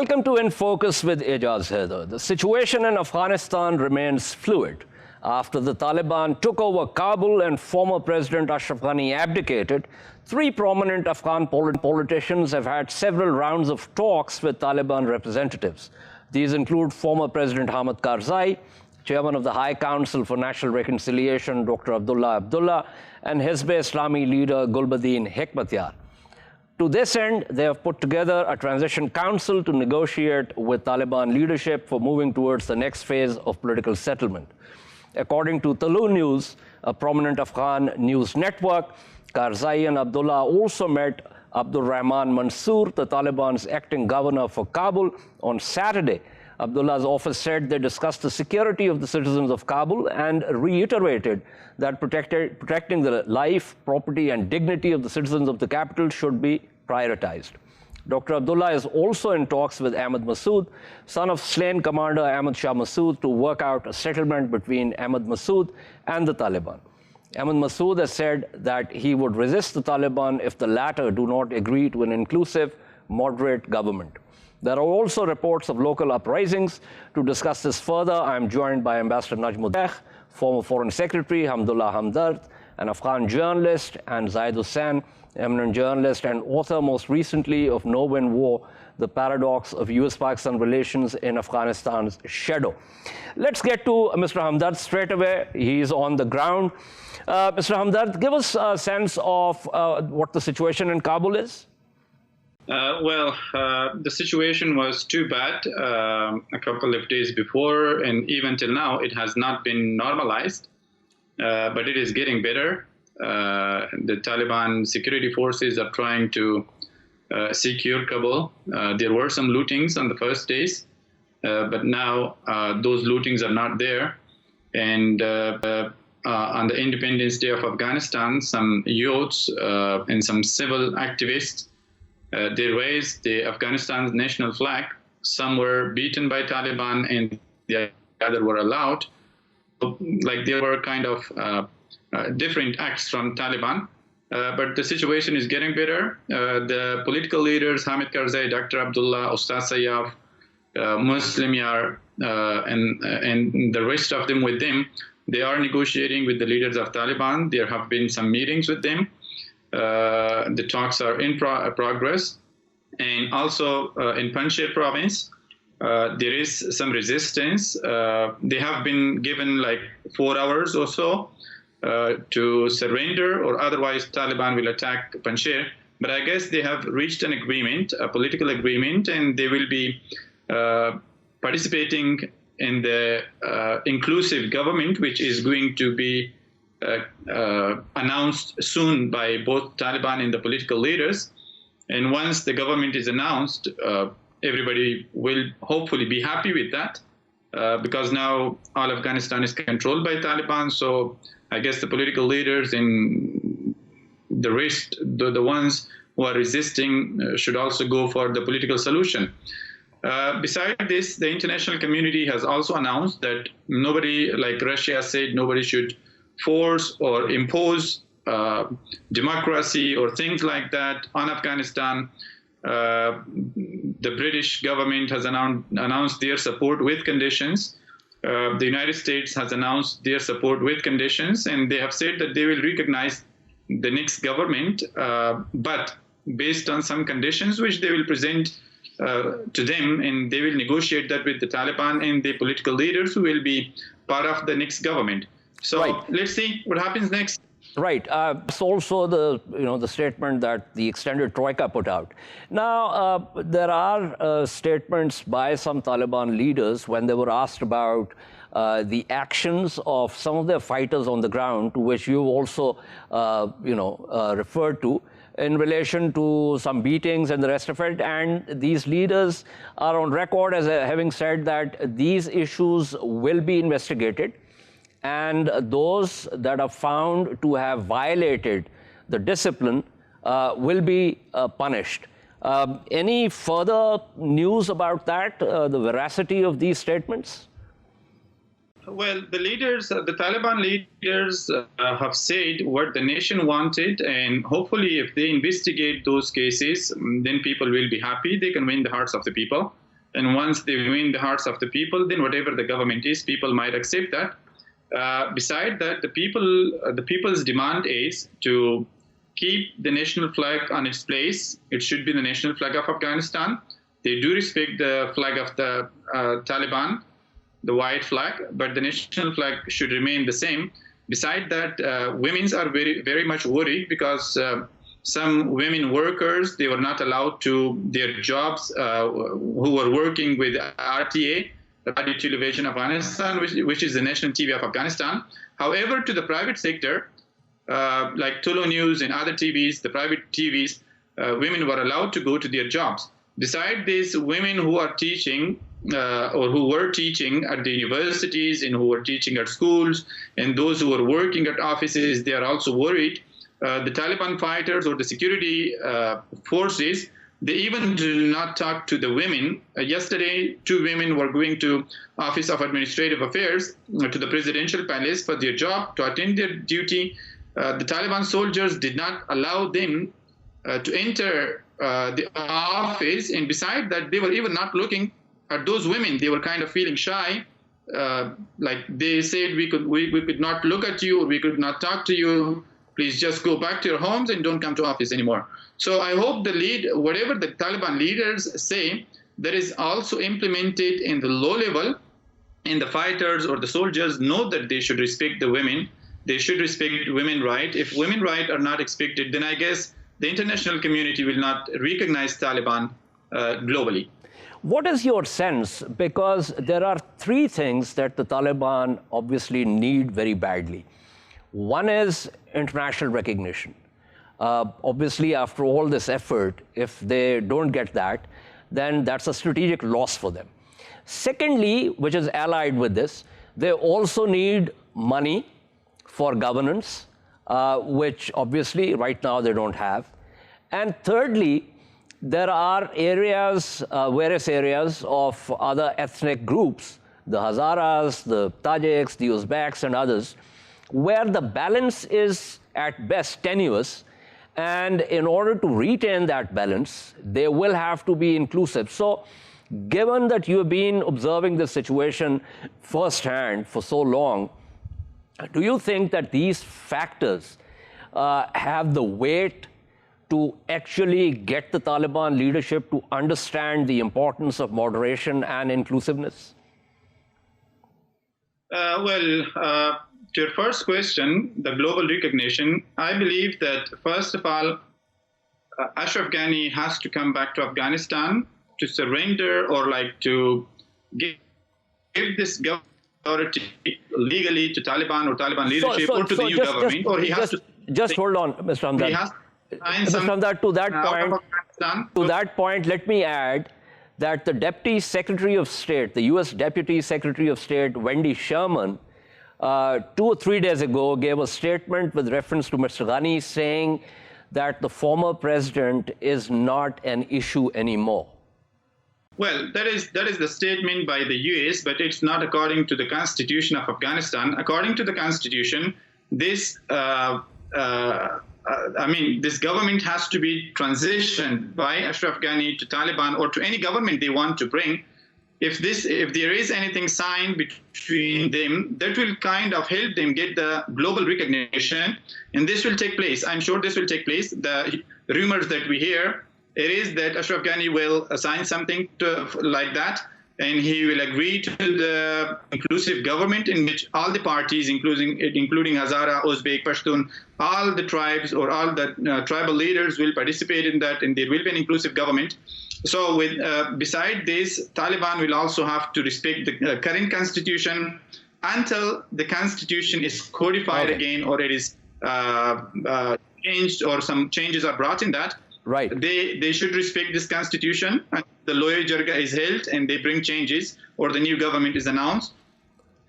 Welcome to In Focus with Ijaz Haider. The situation in Afghanistan remains fluid. After the Taliban took over Kabul and former President Ashraf Ghani abdicated, three prominent Afghan politicians have had several rounds of talks with Taliban representatives. These include former President Hamid Karzai, Chairman of the High Council for National Reconciliation, Dr. Abdullah Abdullah, and Hizb-e-Islami leader Gulbuddin Hekmatyar. To this end, they have put together a transition council to negotiate with Taliban leadership for moving towards the next phase of political settlement. According to Talu News, a prominent Afghan news network, Karzai and Abdullah also met Abdur Rahman Mansour, the Taliban's acting governor for Kabul, on Saturday. Abdullah's office said they discussed the security of the citizens of Kabul and reiterated that protecting the life, property, and dignity of the citizens of the capital should be prioritized. Dr. Abdullah is also in talks with Ahmad Massoud, son of slain commander Ahmad Shah Massoud, to work out a settlement between Ahmad Massoud and the Taliban. Ahmad Massoud has said that he would resist the Taliban if the latter do not agree to an inclusive, moderate government. There are also reports of local uprisings. To discuss this further, I am joined by Ambassador Najmuddin, former Foreign Secretary Hamdullah Hamdard, an Afghan journalist, and Zaid Hussain, eminent journalist and author most recently of No Win War, The Paradox of US-Pakistan Relations in Afghanistan's Shadow. Let's get to Mr. Hamdard straight away. He's on the ground. Mr. Hamdard, give us a sense of what the situation in Kabul is. The situation was too bad a couple of days before, and even till now, it has not been normalized, but it is getting better. The Taliban security forces are trying to secure Kabul. There were some lootings on the first days, but now those lootings are not there. And on the Independence Day of Afghanistan, some youths and some civil activists they raised the Afghanistan's national flag. Some were beaten by Taliban and the other were allowed. Like there were kind of different acts from Taliban. But the situation is getting better. The political leaders, Hamid Karzai, Dr. Abdullah, Ustaz Sayyaf, Muslim Yar, and the rest of them with them, they are negotiating with the leaders of Taliban. There have been some meetings with them. The talks are in progress. And also in Panjshir province, there is some resistance. They have been given like 4 hours or so to surrender, or otherwise Taliban will attack Panjshir. But I guess they have reached an agreement, a political agreement, and they will be participating in the inclusive government, which is going to be announced soon by both Taliban and the political leaders. And once the government is announced, everybody will hopefully be happy with that, because now all Afghanistan is controlled by Taliban. So I guess the political leaders and the rest, the ones who are resisting, should also go for the political solution. Besides this, the international community has also announced that nobody, like Russia said, nobody should force or impose democracy or things like that on Afghanistan. The British government has announced their support with conditions. The United States has announced their support with conditions, and they have said that they will recognize the next government, but based on some conditions which they will present to them, and they will negotiate that with the Taliban and the political leaders who will be part of the next government. So Let's see what happens next. Right. It's also the statement that the extended Troika put out. Now, there are statements by some Taliban leaders when they were asked about the actions of some of their fighters on the ground, to which you've also, referred to, in relation to some beatings and the rest of it. And these leaders are on record as having said that these issues will be investigated, and those that are found to have violated the discipline will be punished. Any further news about that, the veracity of these statements? Well, the leaders, the Taliban leaders have said what the nation wanted, and hopefully if they investigate those cases, then people will be happy. They can win the hearts of the people. And once they win the hearts of the people, then whatever the government is, people might accept that. Beside that, the people's demand is to keep the national flag on its place. It should be the national flag of Afghanistan. They do respect the flag of the Taliban, the white flag, but the national flag should remain the same. Beside that, women are very much worried because some women workers, they were not allowed to their jobs who were working with RTA, the Radio Television Afghanistan, which is the national TV of Afghanistan. However, to the private sector, like Tolo News and other TVs, the private TVs, women were allowed to go to their jobs. Besides this, women who are teaching or who were teaching at the universities and who were teaching at schools and those who were working at offices, they are also worried. The Taliban fighters or the security forces, they even do not talk to the women. Yesterday, 2 women were going to Office of Administrative Affairs, to the presidential palace for their job, to attend their duty. The Taliban soldiers did not allow them to enter the office. And beside that, they were even not looking at those women. They were kind of feeling shy. Like they said, we could not look at you, or we could not talk to you. Please just go back to your homes and don't come to office anymore. So I hope whatever the Taliban leaders say, that is also implemented in the low level, and the fighters or the soldiers know that they should respect the women. They should respect women's rights. If women's rights are not respected, then I guess the international community will not recognize Taliban globally. What is your sense? Because there are 3 things that the Taliban obviously need very badly. One is international recognition. Obviously, after all this effort, if they don't get that, then that's a strategic loss for them. Secondly, which is allied with this, they also need money for governance, which obviously right now they don't have. And thirdly, there are areas, various areas of other ethnic groups, the Hazaras, the Tajiks, the Uzbeks, and others, where the balance is at best tenuous, and in order to retain that balance, they will have to be inclusive. So given that you have been observing this situation firsthand for so long, do you think that these factors have the weight to actually get the Taliban leadership to understand the importance of moderation and inclusiveness? To your first question, the global recognition, I believe that, first of all, Ashraf Ghani has to come back to Afghanistan to surrender or like to give this authority legally to Taliban or Taliban leadership or to the new government, or he has to... Just hold on, Mr. Alamdar. Mr. Alamdar, to that point, let me add that the Deputy Secretary of State, the U.S. Deputy Secretary of State, Wendy Sherman, 2 or 3 days ago, gave a statement with reference to Mr. Ghani saying that the former president is not an issue anymore. Well, that is the statement by the U.S., but it's not according to the Constitution of Afghanistan. According to the Constitution, this this government has to be transitioned by Ashraf Ghani to Taliban or to any government they want to bring. If there is anything signed between them, that will kind of help them get the global recognition, and this will take place. I'm sure this will take place. The rumors that we hear, it is that Ashraf Ghani will sign something like that, and he will agree to the inclusive government in which all the parties, including Hazara, Uzbek, Pashtun, all the tribes or all the tribal leaders will participate in that, and there will be an inclusive government. So beside this, Taliban will also have to respect the current constitution until the constitution is codified again, or it is changed, or some changes are brought in that. Right. They should respect this constitution. And the lawyer Jarga is held, and they bring changes, or the new government is announced.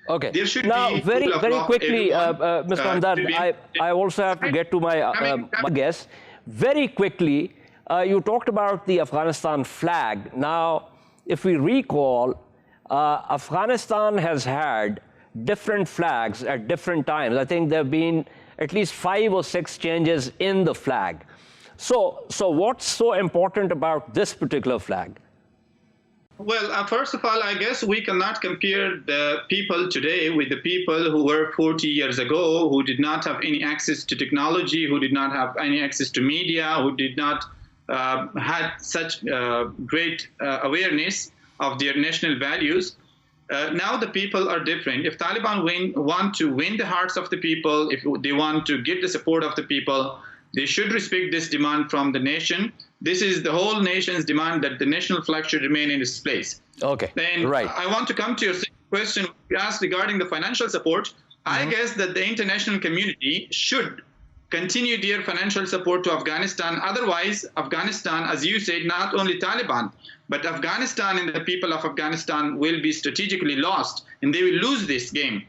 Okay. There should now, be very quickly, Mr. Alamdar, I also have to get to my guest. Very quickly, you talked about the Afghanistan flag. Now, if we recall, Afghanistan has had different flags at different times. I think there have been at least 5 or 6 changes in the flag. So what's so important about this particular flag? Well, first of all, I guess we cannot compare the people today with the people who were 40 years ago, who did not have any access to technology, who did not have any access to media, who did not had such great awareness of their national values. Now the people are different. If Taliban want to win the hearts of the people, if they want to get the support of the people, they should respect this demand from the nation. This is the whole nation's demand that the national flag should remain in its place. Okay, And right. I want to come to your question you asked regarding the financial support. I guess that the international community should continue their financial support to Afghanistan. Otherwise, Afghanistan, as you said, not only Taliban, but Afghanistan and the people of Afghanistan will be strategically lost, and they will lose this game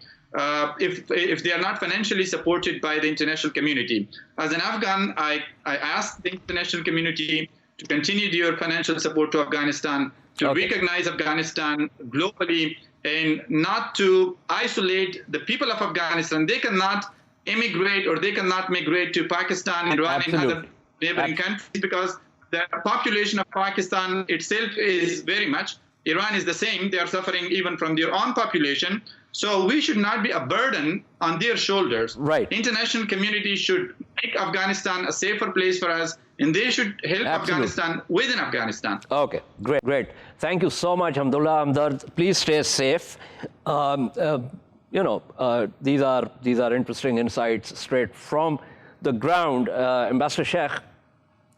if they are not financially supported by the international community. As an Afghan, I ask the international community to continue their financial support to Afghanistan, to recognize Afghanistan globally, and not to isolate the people of Afghanistan. They cannot immigrate or they cannot migrate to Pakistan, Iran, and other neighboring countries because the population of Pakistan itself is very much. Iran is the same. They are suffering even from their own population. So we should not be a burden on their shoulders. Right. International community should make Afghanistan a safer place for us, and they should help Afghanistan within Afghanistan. Okay, great, great. Thank you so much, Hamdullah. Hamdard, please stay safe. These are interesting insights straight from the ground. Ambassador Sheikh,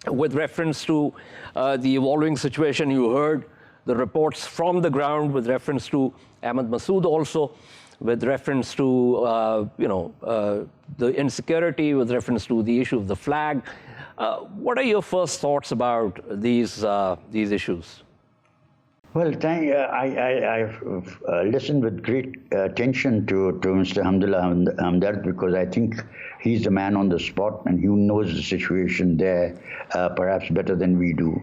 with reference to the evolving situation, you heard the reports from the ground with reference to Ahmad Massoud also, with reference to the insecurity, with reference to the issue of the flag. What are your first thoughts about these issues? Well, I've listened with great attention to Mr. Hamdullah Hamdard because I think he's the man on the spot and he knows the situation there perhaps better than we do.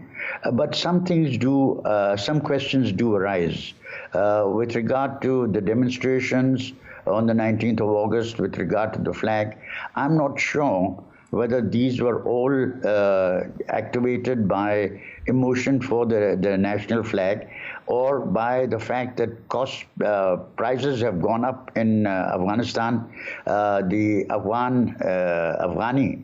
But some questions do arise with regard to the demonstrations on the 19th of August with regard to the flag. I'm not sure whether these were all activated by emotion for the national flag or by the fact that prices have gone up in Afghanistan. The Afghani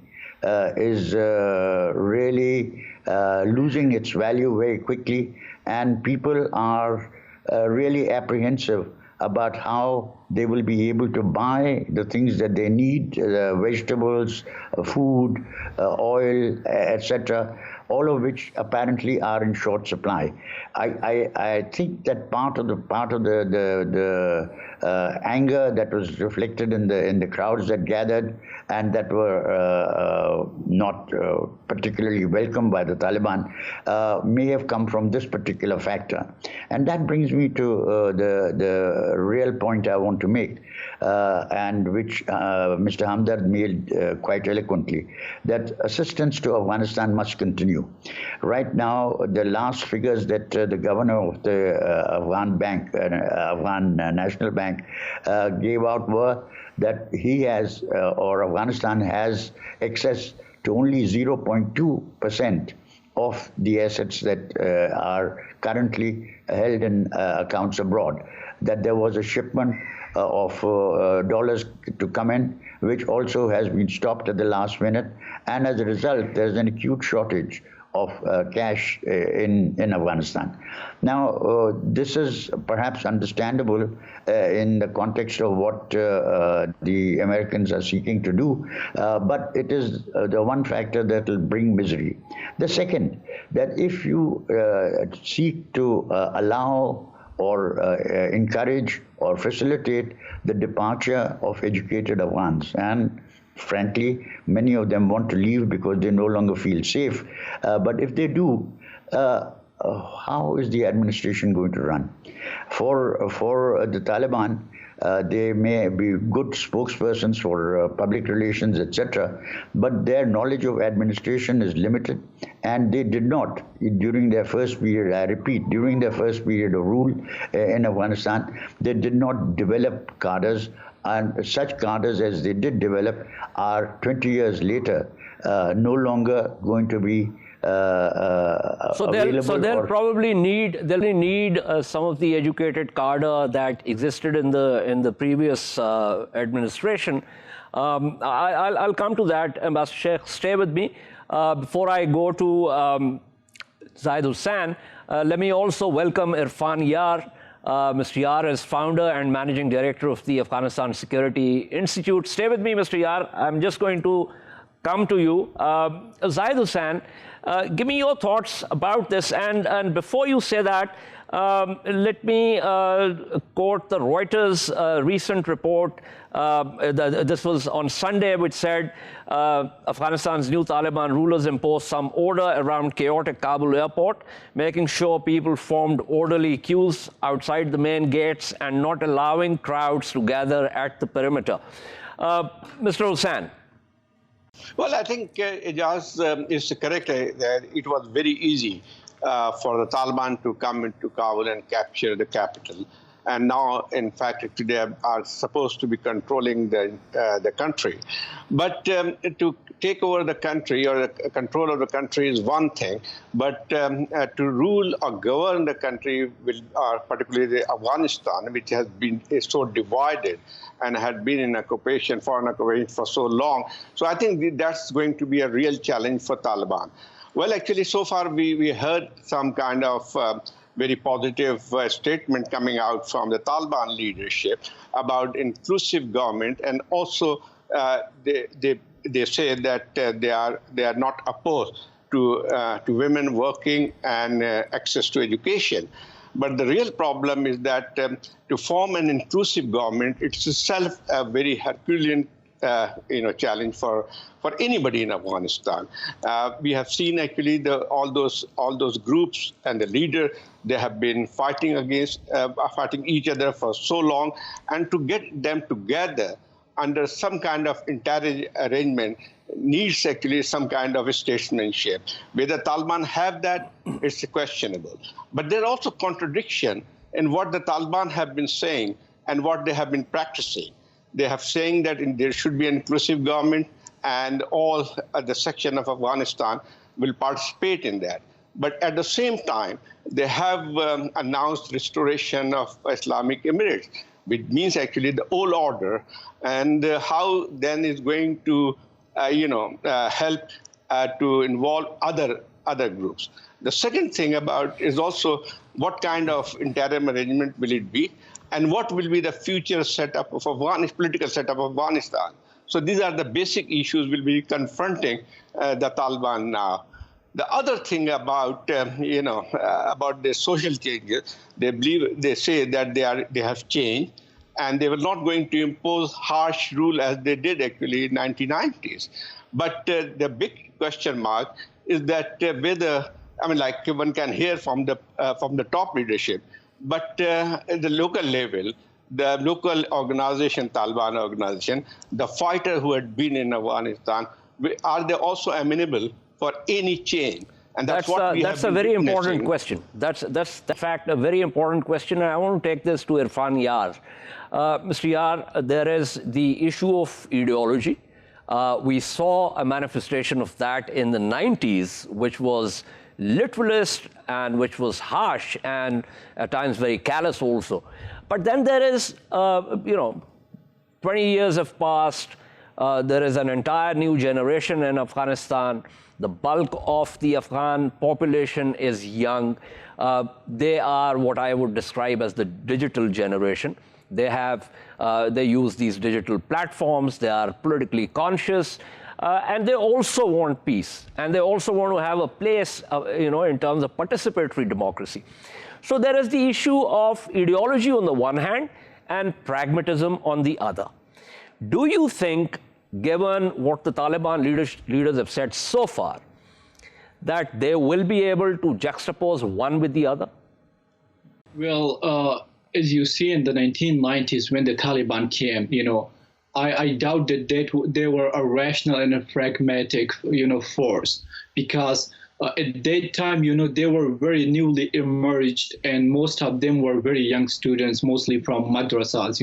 is really losing its value very quickly, and people are really apprehensive about how they will be able to buy the things that they need, vegetables, food, oil, etc., all of which apparently are in short supply. I think that part of the anger that was reflected in the crowds that gathered and that were not particularly welcomed by the Taliban may have come from this particular factor. And that brings me to the real point I want to make, and which Mr. Hamdard made quite eloquently, that assistance to Afghanistan must continue. Right now, the last figures that the governor of the Afghan National Bank gave out were that he has, or Afghanistan has, access to only 0.2% of the assets that are currently held in accounts abroad. That there was a shipment of dollars to come in, which also has been stopped at the last minute, and as a result, there's an acute shortage of cash in Afghanistan. Now, this is perhaps understandable in the context of what the Americans are seeking to do, but it is the one factor that will bring misery. The second, that if you seek to allow or encourage or facilitate the departure of educated Afghans, and frankly, many of them want to leave because they no longer feel safe. But if they do, how is the administration going to run? For the Taliban, they may be good spokespersons for public relations, etc., but their knowledge of administration is limited, and they did not, during their first period, I repeat, during their first period of rule in Afghanistan, they did not develop cadres, and such cadres as they did develop are 20 years later no longer going to be available. They'll probably need some of the educated cadre that existed in the previous administration. I'll come to that, Ambassador Sheikh. Stay with me. Before I go to Zahid Hussain, let me also welcome Irfan Yar. Mr. Yar is founder and managing director of the Afghanistan Security Institute. Stay with me, Mr. Yar. I'm just going to come to you. Zahid Hussain, give me your thoughts about this. And before you say that, let me quote the Reuters recent report. This was on Sunday, which said Afghanistan's new Taliban rulers imposed some order around chaotic Kabul airport, making sure people formed orderly queues outside the main gates and not allowing crowds to gather at the perimeter. Mr. Hussain. Well, I think Ijaz is correct that it was very easy for the Taliban to come into Kabul and capture the capital. And now, in fact, today are supposed to be controlling the country. But to take over the country or the control of the country is one thing, but to rule or govern the country, particularly Afghanistan, which has been so divided and had been in occupation, foreign occupation for so long. So I think that's going to be a real challenge for Taliban. Well, actually, so far we heard some kind of very positive statement coming out from the Taliban leadership about inclusive government, and also they say that they are not opposed to women working and access to education. But the real problem is that to form an inclusive government, it's itself a very Herculean challenge for anybody in Afghanistan. We have seen actually all those groups and the leader, they have been fighting each other for so long, and to get them together under some kind of intelligent arrangement needs actually some kind of a statesmanship. Whether Taliban have that, it's questionable. But there are also contradiction in what the Taliban have been saying and what they have been practicing. They have saying that there should be an inclusive government and all the section of Afghanistan will participate in that. But at the same time, they have announced restoration of Islamic Emirates, which means actually the old order, and how then is going to help to involve other groups. The second thing about is also what kind of interim arrangement will it be, and what will be the future setup of political setup of Afghanistan. So these are the basic issues we'll be confronting the Taliban now. The other thing about about the social changes, they say that they have changed, and they were not going to impose harsh rule as they did actually in 1990s. But the big question mark is that whether, like one can hear from the top leadership, but at the local level, the local organization, Taliban organization, the fighter who had been in Afghanistan, are they also amenable for any change? And that's a very important question. That's in fact a very important question, and I want to take this to Irfan Yar. Mr. Yar, there is the issue of ideology. We saw a manifestation of that in the 90s, which was literalist and which was harsh and at times very callous also. But then there is, 20 years have passed. There is an entire new generation in Afghanistan. The bulk of the Afghan population is young. They are what I would describe as the digital generation. They use these digital platforms. They are politically conscious. And they also want peace, and they also want to have a place, in terms of participatory democracy. So there is the issue of ideology on the one hand and pragmatism on the other. Do you think, given what the Taliban leaders have said so far, that they will be able to juxtapose one with the other? Well, as you see in the 1990s when the Taliban came, I doubt that they were a rational and a pragmatic, force, because at that time, they were very newly emerged, and most of them were very young students, mostly from madrasas,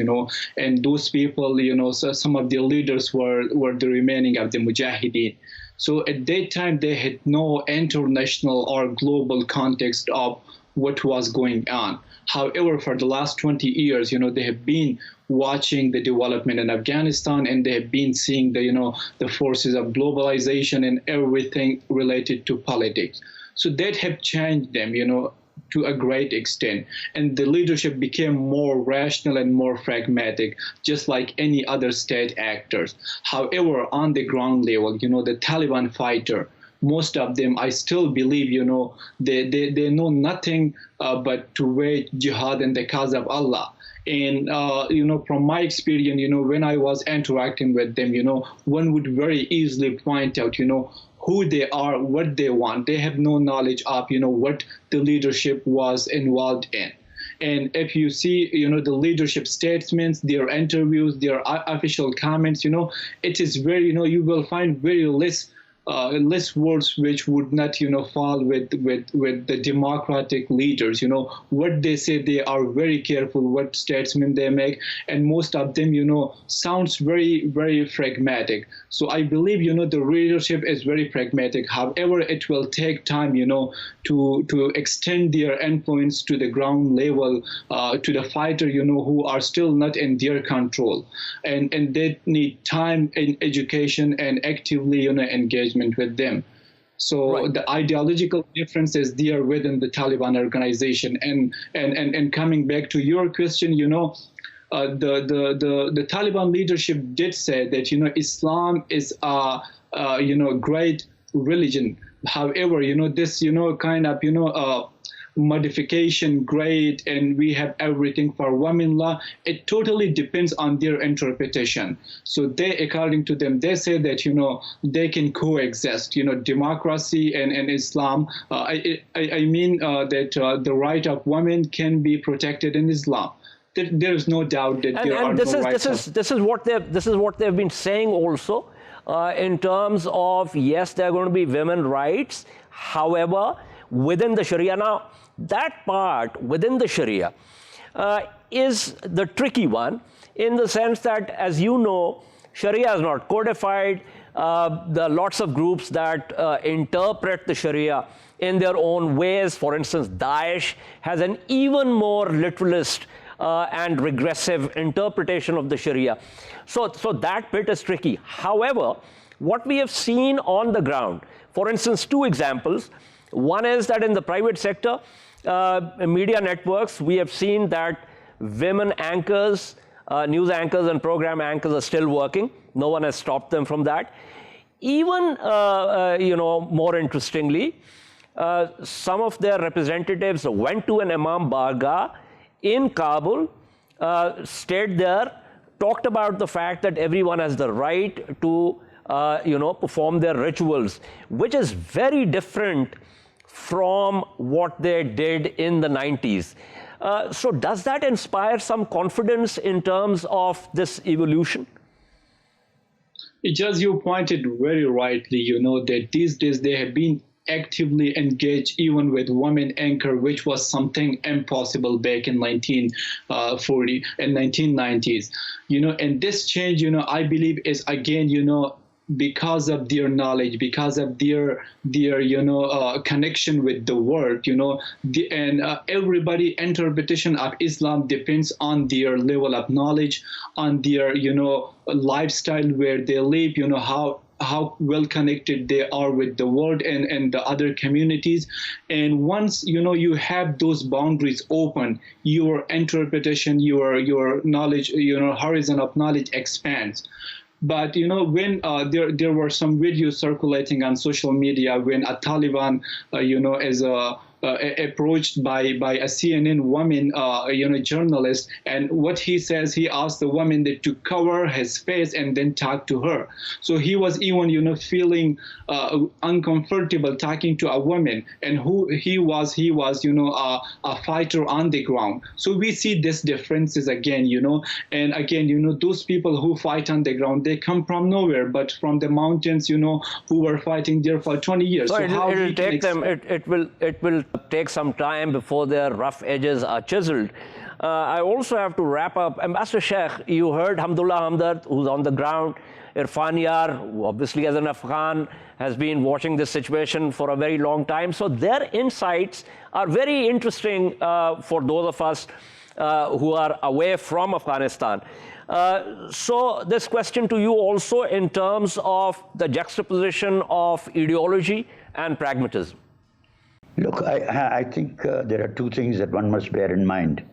and those people, so some of the leaders were the remaining of the mujahideen. So at that time, they had no international or global context of what was going on. However, for the last 20 years, they have been watching the development in Afghanistan, and they have been seeing the forces of globalization and everything related to politics. So that have changed them, to a great extent. And the leadership became more rational and more pragmatic, just like any other state actors. However, on the ground level, the Taliban fighter, most of them, I still believe, they know nothing but to wage jihad in the cause of Allah. And, from my experience, when I was interacting with them, one would very easily point out, who they are, what they want. They have no knowledge of, what the leadership was involved in. And if you see, the leadership statements, their interviews, their official comments, it is very, you will find very less words which would not, fall with the democratic leaders. What they say, they are very careful what statements they make, and most of them, sounds very, very pragmatic. So I believe, the leadership is very pragmatic. However, it will take time, to extend their influence to the ground level, to the fighter, who are still not in their control, and they need time and education and actively, engagement with them. So right. The ideological difference is there within the Taliban organization. And coming back to your question, the Taliban leadership did say that Islam is a great religion. However, this kind of modification great, and we have everything for women law. It totally depends on their interpretation. So they, according to them, they say that they can coexist. Democracy and Islam. I mean that the right of women can be protected in Islam. There is no doubt that there are no rights. This is what they've been saying also, in terms of, yes, there are going to be women rights. However, within the Sharia. Now, that part within the Sharia is the tricky one, in the sense that, as you know, Sharia is not codified. There are lots of groups that interpret the Sharia in their own ways. For instance, Daesh has an even more literalist and regressive interpretation of the Sharia. So that bit is tricky. However, what we have seen on the ground, for instance, two examples. One is that in the private sector, media networks, we have seen that women anchors, news anchors and program anchors are still working. No one has stopped them from that. Even, more interestingly, some of their representatives went to an Imam Bargah in Kabul, stayed there, talked about the fact that everyone has the right to, perform their rituals, which is very different from what they did in the 90s. So does that inspire some confidence in terms of this evolution? Just you pointed very rightly, that these days they have been actively engaged even with women anchor, which was something impossible back in 1940 and 1990s. And this change, I believe is again, because of their knowledge, because of their connection with the world, and everybody interpretation of Islam depends on their level of knowledge, on their lifestyle where they live, how well connected they are with the world and the other communities. And once you have those boundaries open, your interpretation, your knowledge, horizon of knowledge expands. But when there were some videos circulating on social media when a Taliban, as approached by a CNN woman, journalist, and what he says, he asked the woman to cover his face and then talk to her. So he was even, feeling uncomfortable talking to a woman, and who he was, a fighter on the ground. So we see these differences again, and again, those people who fight on the ground, they come from nowhere, but from the mountains, who were fighting there for 20 years. So it'll take them, it will take some time before their rough edges are chiseled. I also have to wrap up. Ambassador Sheikh, you heard Hamdullah Hamdard, who's on the ground. Irfan Yar, who obviously as an Afghan, has been watching this situation for a very long time. So their insights are very interesting for those of us who are away from Afghanistan. So this question to you also in terms of the juxtaposition of ideology and pragmatism. Look, I think there are two things that one must bear in mind.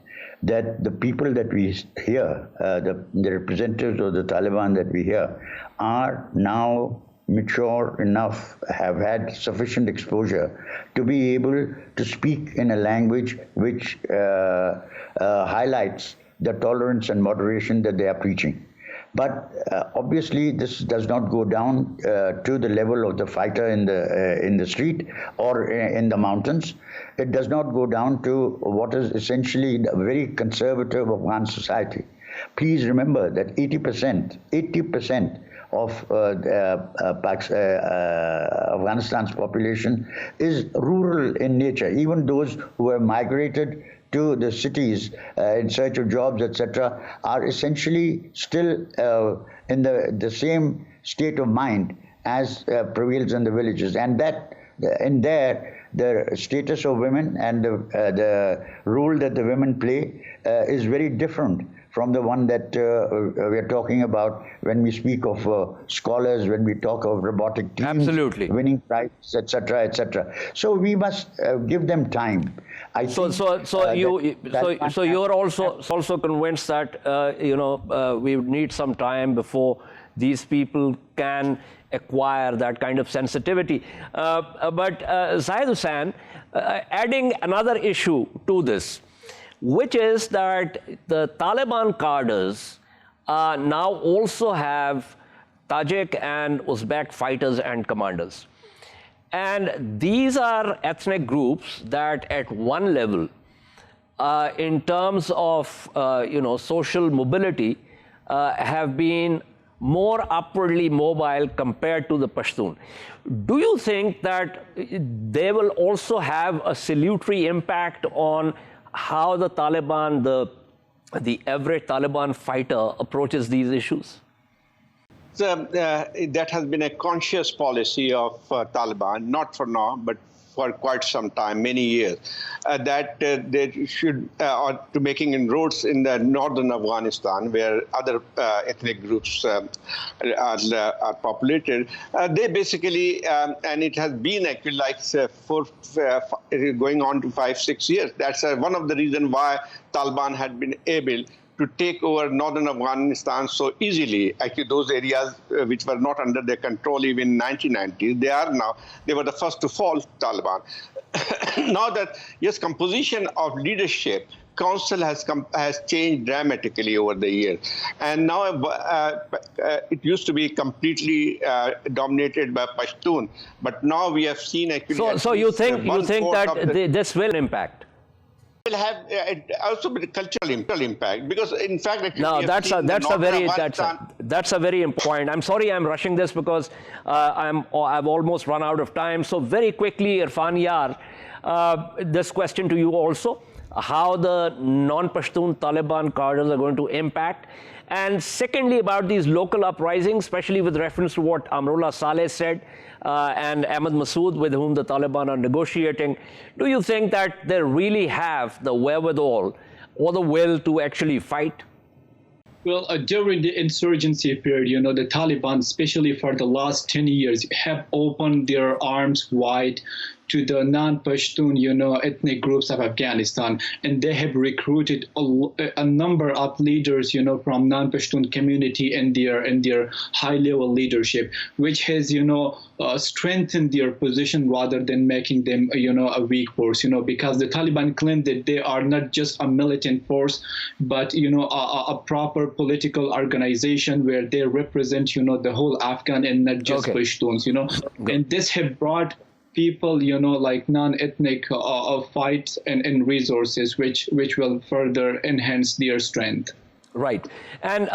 That the people that we hear, the representatives of the Taliban that we hear, are now mature enough, have had sufficient exposure to be able to speak in a language which highlights the tolerance and moderation that they are preaching. But obviously, this does not go down to the level of the fighter in the street or in the mountains. It does not go down to what is essentially a very conservative Afghan society. Please remember that 80% of Afghanistan's population is rural in nature. Even those who have migrated to the cities in search of jobs, etc., are essentially still in the same state of mind as prevails in the villages. And that, in there, the status of women and the role that the women play is very different from the one that we are talking about when we speak of scholars, when we talk of robotic teams, absolutely, winning prizes, etc., etc. So we must give them time. So you're also convinced that we need some time before these people can acquire that kind of sensitivity. But Zahid Hussain, adding another issue to this, which is that the Taliban cadres now also have Tajik and Uzbek fighters and commanders. And these are ethnic groups that at one level, in terms of social mobility, have been more upwardly mobile compared to the Pashtun. Do you think that they will also have a salutary impact on how the Taliban, the average Taliban fighter, approaches these issues? So, that has been a conscious policy of Taliban, not for now, but for quite some time, many years, that they should, to making inroads in the northern Afghanistan, where other ethnic groups are populated. They basically, and it has been actually like going on to 5-6 years. That's one of the reasons why Taliban had been able to take over northern Afghanistan so easily. Actually, those areas which were not under their control even in 1990s, they were the first to fall, Taliban. Now that, yes, composition of leadership, council has changed dramatically over the years. And now it used to be completely dominated by Pashtun, but now we have seen actually... So you think that this will impact? Will have also a cultural impact, because in fact that's a very important point. I'm sorry I'm rushing this because I've almost run out of time. So very quickly, Irfan Yar, this question to you also: how the non-Pashtun Taliban cadres are going to impact, and secondly about these local uprisings, especially with reference to what Amrullah Saleh said and Ahmad Masood, with whom the Taliban are negotiating. Do you think that they really have the wherewithal or the will to actually fight? Well, during the insurgency period, the Taliban, especially for the last 10 years, have opened their arms wide to the non-Pashtun, ethnic groups of Afghanistan, and they have recruited a number of leaders, from non-Pashtun community and their high-level leadership, which has, strengthened their position rather than making them, a weak force, because the Taliban claim that they are not just a militant force, but, a proper political organization where they represent, the whole Afghan and not just Pashtuns, and this have brought people, like non-ethnic fights and resources, which will further enhance their strength. Right. And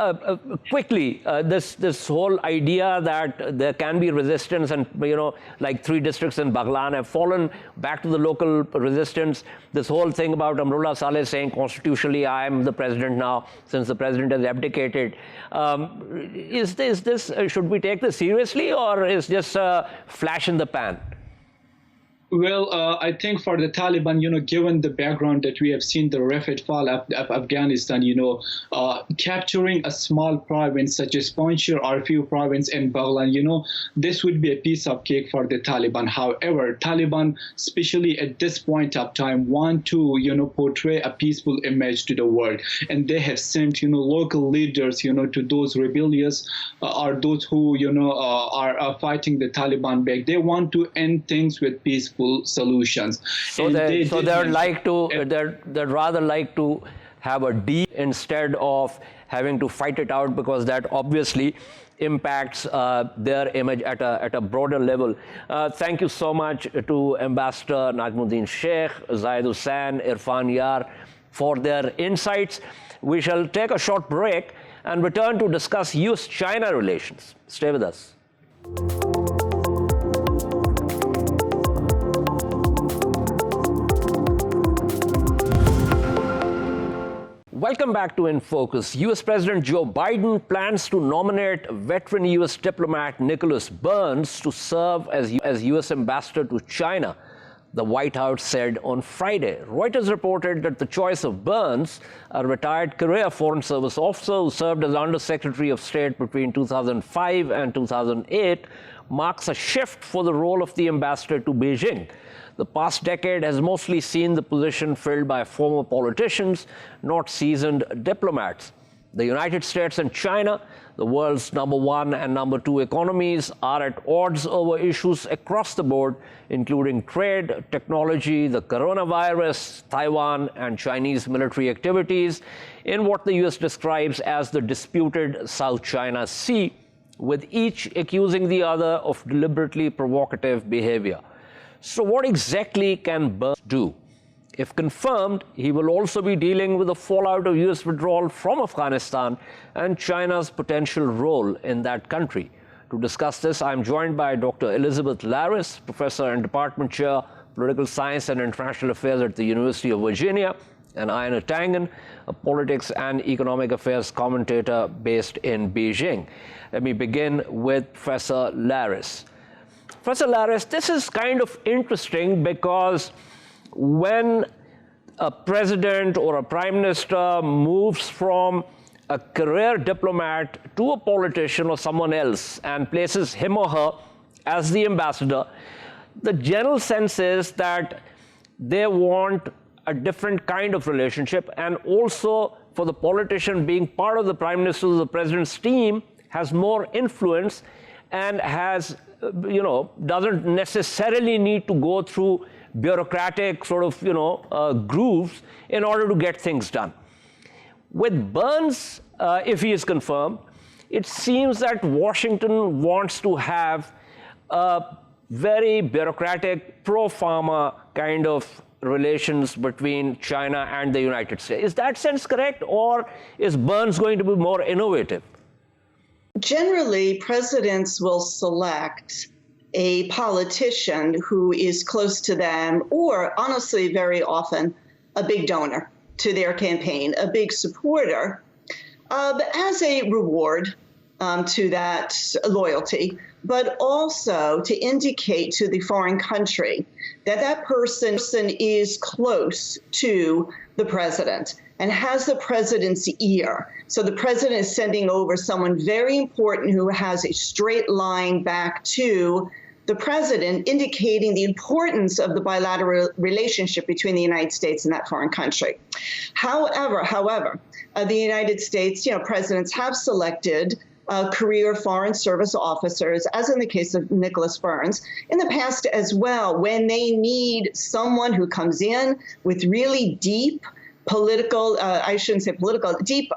quickly, this whole idea that there can be resistance and, like 3 districts in Baghlan have fallen back to the local resistance. This whole thing about Amrullah Saleh saying constitutionally, I am the president now, since the president has abdicated. Is this should we take this seriously, or is just a flash in the pan? Well, I think for the Taliban, given the background that we have seen the rapid fall of Afghanistan, capturing a small province such as Panjshir or a few provinces in Baghlan, this would be a piece of cake for the Taliban. However, Taliban, especially at this point of time, want to, portray a peaceful image to the world. And they have sent, local leaders, to those rebellious or those who, are fighting the Taliban back. They want to end things with peace solutions. So they'd rather like to have a deal instead of having to fight it out, because that obviously impacts their image at a broader level. Thank you so much to Ambassador Najmuddin Sheikh, Zahid Hussain, Irfan Yar for their insights. We shall take a short break and return to discuss U.S.-China relations. Stay with us. Welcome back to In Focus. U.S. President Joe Biden plans to nominate veteran U.S. diplomat Nicholas Burns to serve as U.S. ambassador to China, the White House said on Friday. Reuters reported that the choice of Burns, a retired career Foreign Service officer who served as Under Secretary of State between 2005 and 2008, marks a shift for the role of the ambassador to Beijing. The past decade has mostly seen the position filled by former politicians, not seasoned diplomats. The United States and China, the world's #1 and #2 economies, are at odds over issues across the board, including trade, technology, the coronavirus, Taiwan, and Chinese military activities in what the U.S. describes as the disputed South China Sea, with each accusing the other of deliberately provocative behavior. So what exactly can Burns do? If confirmed, he will also be dealing with the fallout of U.S. withdrawal from Afghanistan and China's potential role in that country. To discuss this, I'm joined by Dr. Elizabeth Laris, Professor and Department Chair, Political Science and International Affairs at the University of Virginia, and Aina Tangen, a politics and economic affairs commentator based in Beijing. Let me begin with Professor Laris. Professor Laris, this is kind of interesting because when a president or a prime minister moves from a career diplomat to a politician or someone else and places him or her as the ambassador, the general sense is that they want a different kind of relationship, and also for the politician being part of the prime minister's or the president's team has more influence and has doesn't necessarily need to go through bureaucratic sort of, grooves in order to get things done. With Burns, if he is confirmed, it seems that Washington wants to have a very bureaucratic, pro-pharma kind of relations between China and the United States. Is that sense correct, or is Burns going to be more innovative? Generally, presidents will select a politician who is close to them, or honestly, very often, a big donor to their campaign, a big supporter, as a reward to that loyalty, but also to indicate to the foreign country that that person is close to the president and has the president's ear. So the president is sending over someone very important who has a straight line back to the president, indicating the importance of the bilateral relationship between the United States and that foreign country. However, the United States, presidents have selected career Foreign Service officers, as in the case of Nicholas Burns, in the past as well, when they need someone who comes in with really deep political, deep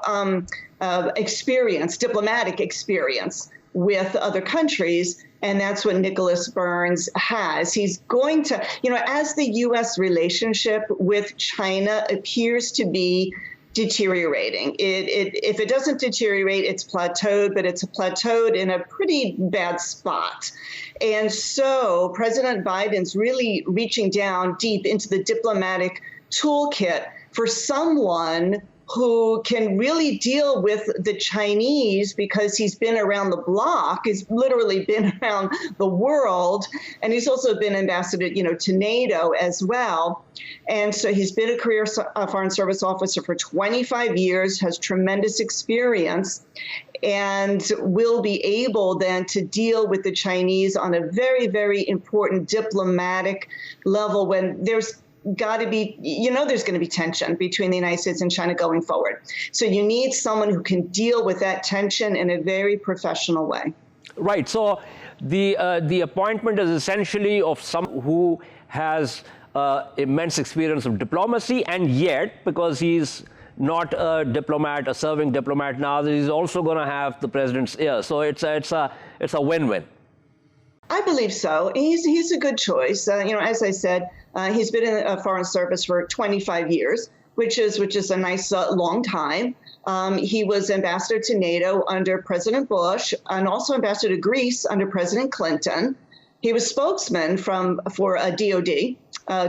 experience, diplomatic experience with other countries. And that's what Nicholas Burns has. He's going to, as the U.S. relationship with China appears to be deteriorating. If it doesn't deteriorate, it's plateaued, but it's plateaued in a pretty bad spot. And so President Biden's really reaching down deep into the diplomatic toolkit for someone who can really deal with the Chinese, because he's been around the block, he's literally been around the world, and he's also been ambassador, to NATO as well. And so he's been a career foreign service officer for 25 years, has tremendous experience, and will be able then to deal with the Chinese on a very, very important diplomatic level when there's got to be, there's going to be tension between the United States and China going forward. So you need someone who can deal with that tension in a very professional way. Right. So the appointment is essentially of someone who has immense experience of diplomacy, and yet, because he's not a diplomat, a serving diplomat now, he's also going to have the president's ear. So it's a win-win. I believe so. He's a good choice. As I said, he's been in a foreign service for 25 years, which is a nice long time. He was ambassador to NATO under President Bush and also ambassador to Greece under President Clinton. He was spokesman for DOD,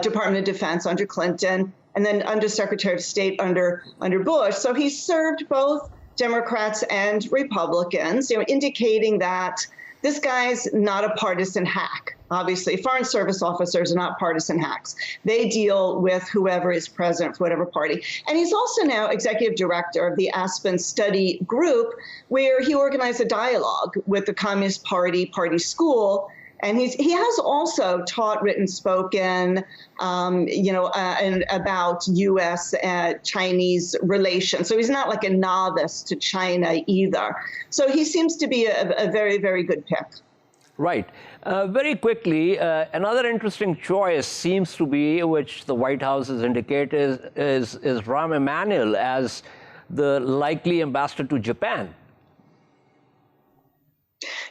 Department of Defense under Clinton, and then under Secretary of State under Bush. So he served both Democrats and Republicans, indicating that this guy's not a partisan hack. Obviously, foreign service officers are not partisan hacks. They deal with whoever is president for whatever party. And he's also now executive director of the Aspen Study Group, where he organized a dialogue with the Communist Party school. And he has also taught, written, spoken, and about U.S.-Chinese relations. So he's not like a novice to China either. So he seems to be a very, very good pick. Right. Very quickly, another interesting choice seems to be, which the White House has indicated, is Rahm Emanuel as the likely ambassador to Japan.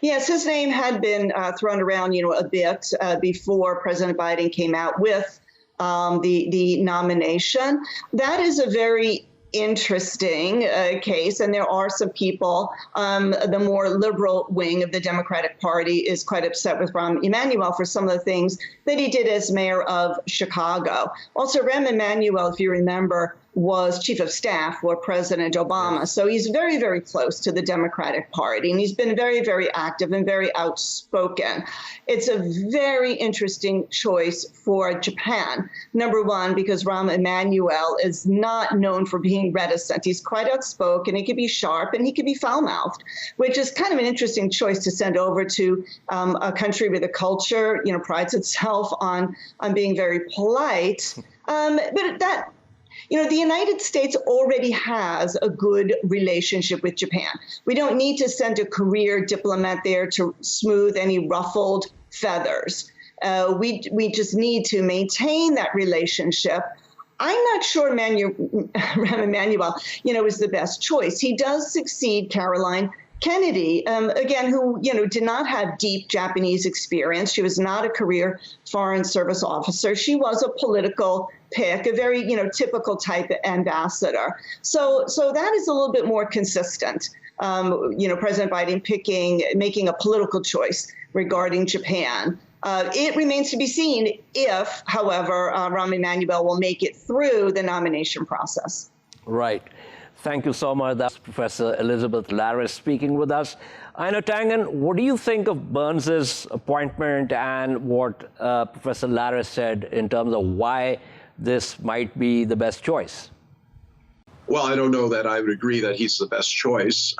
Yes, his name had been thrown around, a bit before President Biden came out with the nomination. That is a very interesting case, and there are some people, the more liberal wing of the Democratic Party is quite upset with Rahm Emanuel for some of the things that he did as mayor of Chicago. Also, Rahm Emanuel, if you remember, was chief of staff for President Obama. So he's very, very close to the Democratic Party, and he's been very, very active and very outspoken. It's a very interesting choice for Japan. Number one, because Rahm Emanuel is not known for being reticent. He's quite outspoken. He can be sharp and he can be foul-mouthed, which is kind of an interesting choice to send over to a country with a culture, prides itself on being very polite. But that, the United States already has a good relationship with Japan. We don't need to send a career diplomat there to smooth any ruffled feathers. We just need to maintain that relationship. I'm not sure Rahm Emanuel, is the best choice. He does succeed Caroline Kennedy, again, who, did not have deep Japanese experience. She was not a career foreign service officer. She was a political pick, a very, typical type ambassador. So that is a little bit more consistent. President Biden making a political choice regarding Japan. It remains to be seen if, however, Rahm Emanuel will make it through the nomination process. Right. Thank you so much. That's Professor Elizabeth Larris speaking with us. Aina Tangen, what do you think of Burns's appointment and what Professor Larris said in terms of why this might be the best choice? Well, I don't know that I would agree that he's the best choice.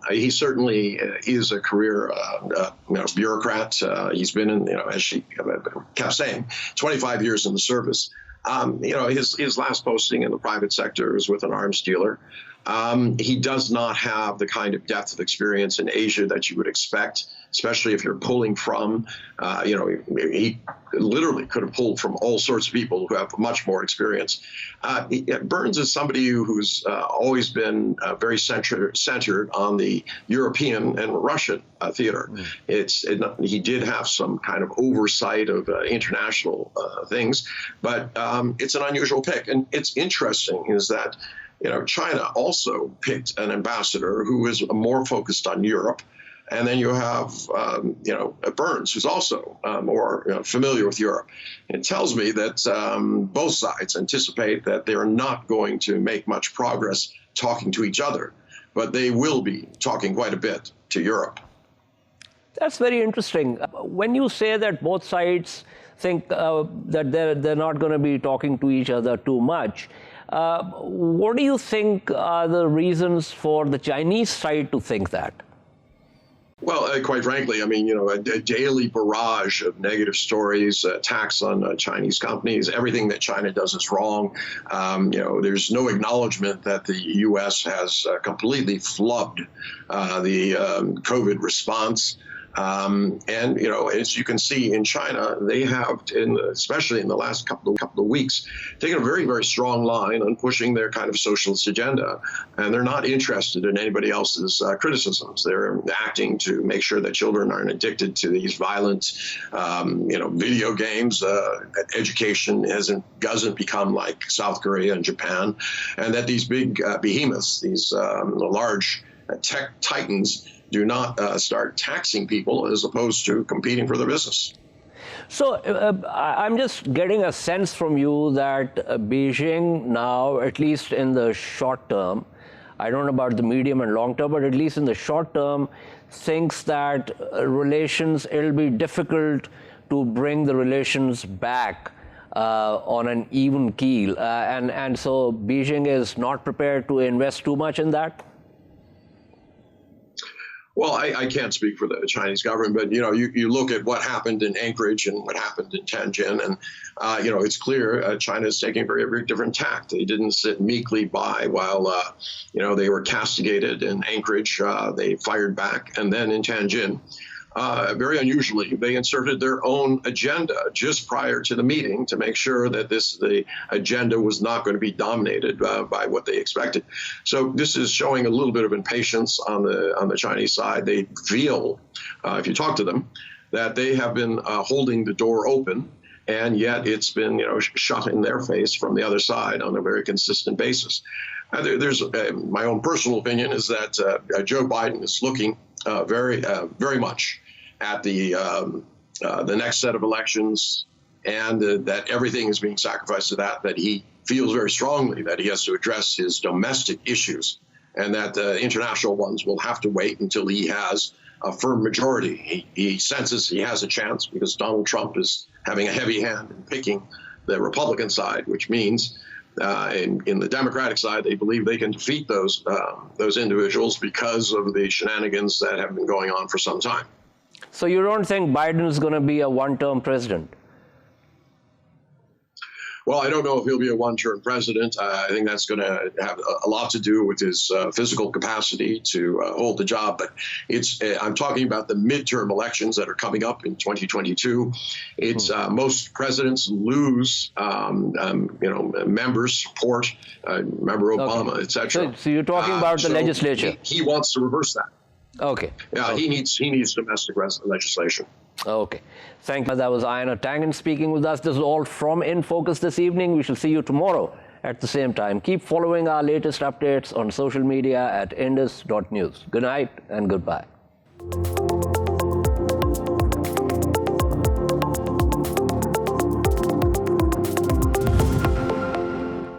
He certainly is a career bureaucrat. He's been in, as she kept saying, 25 years in the service. His last posting in the private sector was with an arms dealer. He does not have the kind of depth of experience in Asia that you would expect, especially if you're pulling from, he literally could have pulled from all sorts of people who have much more experience. Burns is somebody who's always been very centered on the European and Russian theater. He did have some kind of oversight of international things, but it's an unusual pick. And it's interesting is that China also picked an ambassador who is more focused on Europe. And then you have, Burns, who's also more familiar with Europe. It tells me that both sides anticipate that they're not going to make much progress talking to each other, but they will be talking quite a bit to Europe. That's very interesting. When you say that both sides think that they're not going to be talking to each other too much, what do you think are the reasons for the Chinese side to think that? Well, quite frankly, I mean, a daily barrage of negative stories, attacks on Chinese companies, everything that China does is wrong. There's no acknowledgement that the U.S. has completely flubbed the COVID response. As you can see in China, they have, especially in the last couple of weeks, taken a very, very strong line on pushing their kind of socialist agenda. And they're not interested in anybody else's criticisms. They're acting to make sure that children aren't addicted to these violent, video games. Education doesn't become like South Korea and Japan. And that these big behemoths, these large tech titans, do not start taxing people as opposed to competing for their business. So I'm just getting a sense from you that Beijing now, at least in the short term, I don't know about the medium and long term, but at least in the short term, thinks that it'll be difficult to bring the relations back on an even keel. And so Beijing is not prepared to invest too much in that? Well, I can't speak for the Chinese government, but, you look at what happened in Anchorage and what happened in Tianjin, and, it's clear China is taking a very, very different tack. They didn't sit meekly by while, they were castigated in Anchorage. They fired back. And then in Tianjin, very unusually, they inserted their own agenda just prior to the meeting to make sure that the agenda was not going to be dominated by what they expected. So this is showing a little bit of impatience on the Chinese side. They feel, if you talk to them, that they have been holding the door open, and yet it's been shut in their face from the other side on a very consistent basis. There's my own personal opinion is that Joe Biden is looking very, very much at the next set of elections, and that everything is being sacrificed to that he feels very strongly that he has to address his domestic issues, and that the international ones will have to wait until he has a firm majority. He senses he has a chance because Donald Trump is having a heavy hand in picking the Republican side, which means in the Democratic side, they believe they can defeat those individuals because of the shenanigans that have been going on for some time. So you don't think Biden is going to be a one-term president? Well, I don't know if he'll be a one-term president. I think that's going to have a lot to do with his physical capacity to hold the job. But I'm talking about the midterm elections that are coming up in 2022. It's most presidents lose, members support, Member Obama, etc. So you're talking about the legislature. He wants to reverse that. Okay. Yeah, okay. He needs domestic legislation. Okay. Thank you. That was Ayana Tangen speaking with us. This is all from In Focus this evening. We shall see you tomorrow at the same time. Keep following our latest updates on social media at indus.news. Good night and goodbye.